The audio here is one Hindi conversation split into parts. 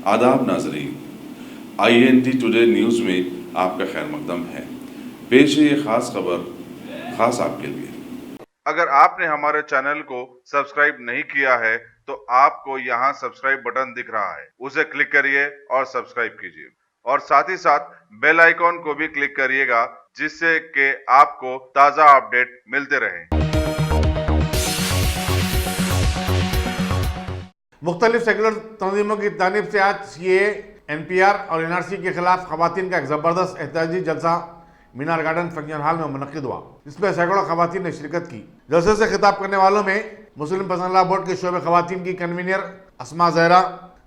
आदाब नाजरीन, INT टुडे न्यूज़ में आपका खैर मकदम है। पेश है ये खास खबर खास आपके लिए। अगर आपने हमारे चैनल को सब्सक्राइब नहीं किया है तो आपको यहाँ सब्सक्राइब बटन दिख रहा है, उसे क्लिक करिए और सब्सक्राइब कीजिए और साथ ही साथ बेल आइकॉन को भी क्लिक करिएगा, जिससे कि आपको ताज़ा अपडेट मिलते रहें। मुख्तलिफ सेकुलर तंजीमों की जानिब से आज CAA, NPR और NRC के खिलाफ खवातीन का एक ज़बरदस्त एहतजाजी जलसा मीनार गार्डन फंक्शन हॉल में मुनक्किद हुआ, जिसमें सैकड़ों खवातीन ने शिरकत की। जलसे से खिताब करने वालों में मुस्लिम पर्सनल बोर्ड के शोबे खवातीन की कन्वीनर अस्मा ज़हरा,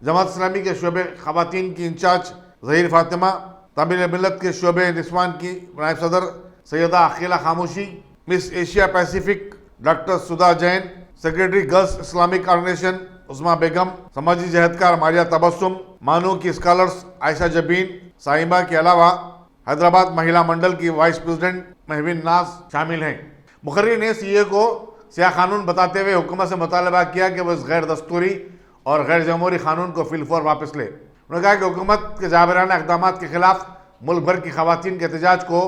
जमात इस्लामी के शोबे खवातीन की इंचार्ज ज़हीर फातिमा, ताबिल मिल्लत के शोबे निस्वान की नायब सदर Syeda Aqeela Khamoshi, Miss Asia Pacific doctor Sudha Jain, secretary girls Islamic organisation Usma Begum, समाजी जहदकार मारिया तबस्सुम, मानू की स्कॉलर्स आयशा जबीन, साहिबा के अलावा हैदराबाद महिला मंडल की वाइस प्रेसिडेंट महविन नाज शामिल हैं। मुखर्री ने CAA को स्याह कानून बताते हुए हुकूमत से मुतालबा किया कि वह इस गैर दस्तूरी और गैर जमहूरी कानून को फिलफौर वापस ले। उन्होंने कहा कि हुकूमत के जाबिराना इक़दाम के खिलाफ मुल्क भर की खवातीन के एहतजाज को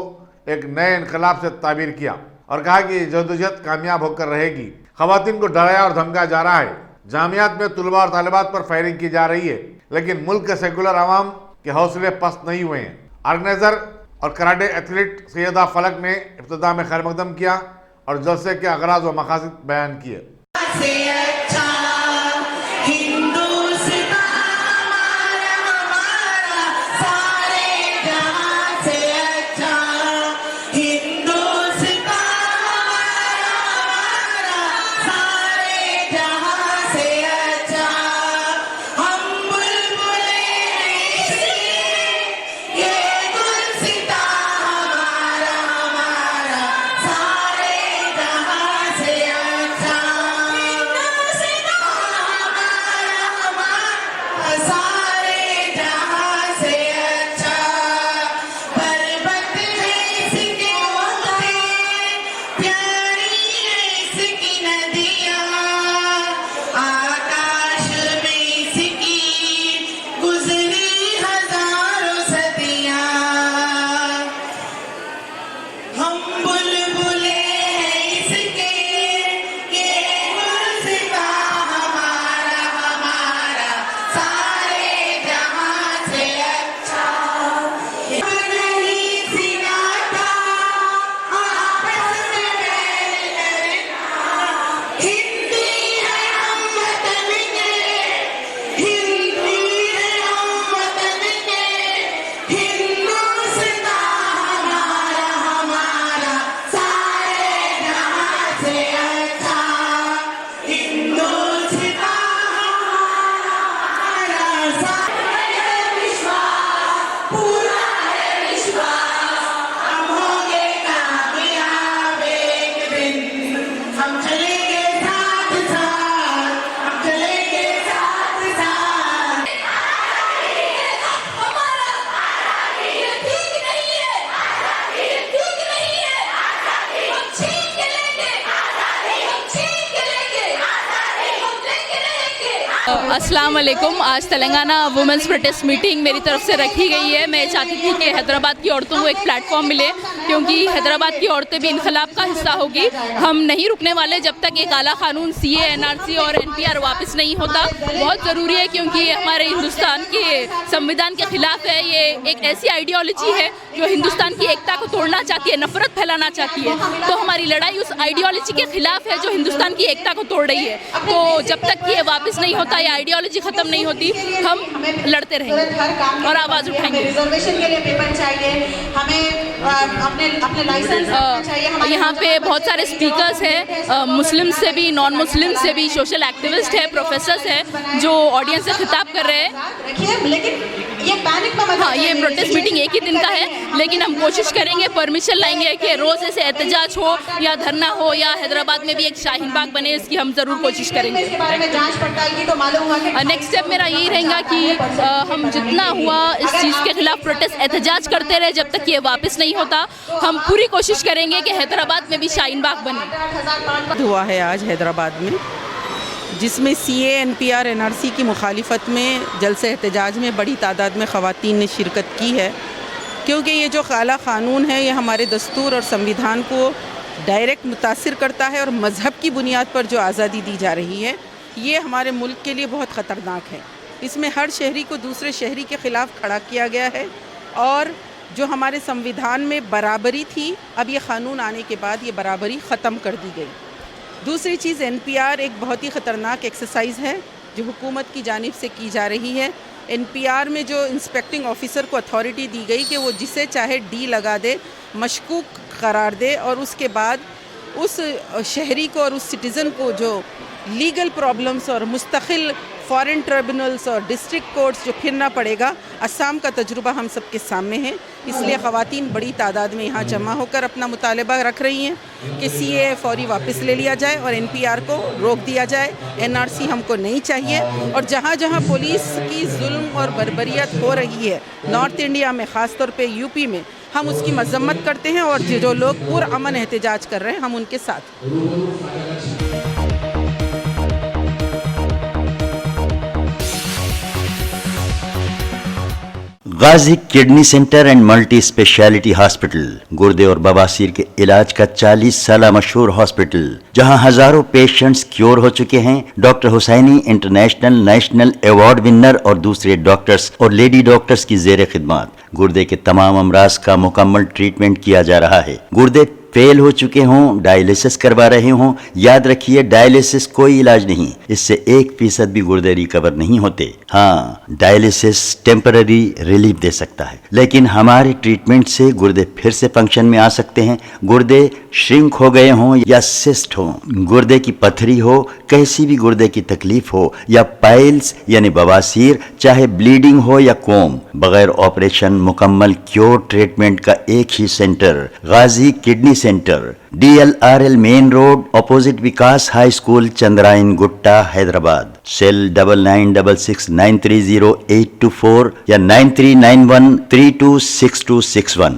एक नए इनकलाब से ताबीर किया और कहा कि जदोजहद कामयाब होकर रहेगी। खवातीन को डराया और धमकाया जा रहा है, जामियात में तुलबा और तालिबात पर फायरिंग की जा रही है, लेकिन मुल्क के सेकुलर आवाम के हौसले पस्त नहीं हुए हैं। ऑर्गेनाइजर और कराटे एथलीट सैयदा फलक ने इब्तिदा में खैर मकदम किया और जलसे के अगराज व मकासद बयान किए। अस्सलाम वालेकुम। आज तेलंगाना वुमेंस प्रोटेस्ट मीटिंग मेरी तरफ से रखी गई है। मैं चाहती थी कि हैदराबाद की औरतों को एक प्लेटफॉर्म मिले, क्योंकि हैदराबाद की औरतें भी इनकलाब का हिस्सा होगी। हम नहीं रुकने वाले जब तक ये काला कानून CAA, NRC और NPR वापस नहीं होता। बहुत ज़रूरी है, क्योंकि हमारे हिंदुस्तान के संविधान के खिलाफ है। ये एक ऐसी आइडियोलॉजी है जो हिंदुस्तान की एकता को तोड़ना चाहती है, नफरत फैलाना चाहती है। तो हमारी लड़ाई उस आइडियोलॉजी के खिलाफ है जो हिंदुस्तान की एकता को तोड़ रही है। तो जब तक ये वापस नहीं होता, ये आइडियोलॉजी ख़त्म नहीं होती, हम लड़ते रहेंगे और आवाज़ उठाएंगे। रिजर्वेशन के लिए पेपर चाहिए, हमें अपने लाइसेंस चाहिए। यहाँ पे बहुत सारे स्पीकर्स हैं, मुस्लिम से भी, नॉन मुस्लिम से भी, सोशल एक्टिविस्ट है, प्रोफेसर्स हैं जो ऑडियंस से खिताब कर रहे हैं। लेकिन ये पैनिक में हाँ, ये प्रोटेस्ट मीटिंग एक ही दिन का है, लेकिन हम कोशिश करेंगे, परमिशन लाएंगे कि रोज़ ऐसे एहतजाज हो या धरना हो या हैदराबाद में भी एक शाहीन बाग बने, इसकी हम ज़रूर कोशिश करेंगे। इसके बारे में जांच पड़ताल की तो मालूम हुआ कि नेक्स्ट स्टेप मेरा यही रहेगा कि हम जितना हुआ इस चीज़ के खिलाफ प्रोटेस्ट एहतजाज करते रहे जब तक ये वापस नहीं होता। हम पूरी कोशिश करेंगे कि हैदराबाद में भी शाहीन बाग बने। हुआ है आज हैदराबाद में, जिसमें CA, NPR, NRC की मुखालिफत में जलसे एहतजाज में बड़ी तादाद में ख़वातीन ने शिरकत की है, क्योंकि ये जो काला क़ानून है ये हमारे दस्तूर और संविधान को डायरेक्ट मुतासिर करता है और मज़हब की बुनियाद पर जो आज़ादी दी जा रही है ये हमारे मुल्क के लिए बहुत ख़तरनाक है। इसमें हर शहरी को दूसरे शहरी के ख़िलाफ़ खड़ा किया गया है और जो हमारे संविधान में बराबरी थी, अब ये क़ानून आने के बाद ये बराबरी ख़त्म कर दी गई। दूसरी चीज़, NPR एक बहुत ही ख़तरनाक एक्सरसाइज है जो हुकूमत की जानिब से की जा रही है। NPR में जो इंस्पेक्टिंग ऑफिसर को अथॉरिटी दी गई कि वो जिसे चाहे D लगा दे, मशकूक करार दे और उसके बाद उस शहरी को और उस सिटीज़न को जो लीगल प्रॉब्लम्स और मुस्तकिल फॉरेन ट्रिब्यूनल्स और डिस्ट्रिक्ट कोर्ट्स जो फिरना पड़ेगा, अस्साम का तजुर्बा हम सबके सामने है। इसलिए ख़वातीन बड़ी तादाद में यहाँ जमा होकर अपना मुतालबा रख रही हैं कि CAA फौरी वापस ले लिया जाए और NPR को रोक दिया जाए। NRC हमको नहीं चाहिए। और जहाँ जहाँ पुलिस की जुल्म और बर्बरियत हो रही है नॉर्थ इंडिया में, ख़ास तौर पे UP में, हम उसकी मजम्मत करते हैं और जो लोग पुरअमन एहतजाज कर रहे हैं हम उनके साथ। Ghazi kidney centre and multi speciality hospital, गुर्दे और बवासीर के इलाज का 40 साल मशहूर हॉस्पिटल, जहां हजारों पेशेंट्स क्योर हो चुके हैं। Doctor Hussaini international national award winner और दूसरे डॉक्टर्स और लेडी डॉक्टर्स की जेर खिदमत गुर्दे के तमाम अमराज का मुकम्मल ट्रीटमेंट किया जा रहा है। गुर्दे फेल हो चुके हों, डायलिसिस करवा रहे हों, याद रखिए डायलिसिस कोई इलाज नहीं, इससे 1% भी गुर्दे रिकवर नहीं होते। हाँ, डायलिसिस टेम्पररी रिलीफ दे सकता है, लेकिन हमारे ट्रीटमेंट से गुर्दे फिर से फंक्शन में आ सकते हैं। गुर्दे श्रिंक हो गए हों या सिस्ट हो, गुर्दे की पथरी हो, कैसी भी गुर्दे की तकलीफ हो या पाइल्स यानी बवासीर, चाहे ब्लीडिंग हो या कोम, बगैर ऑपरेशन मुकम्मल क्योर ट्रीटमेंट का एक ही centre, Ghazi kidney centre, DLRL main road, opposite Vikas high school, Chandrayan Gutta, Hyderabad. Cell 9966930824 या 9391326261।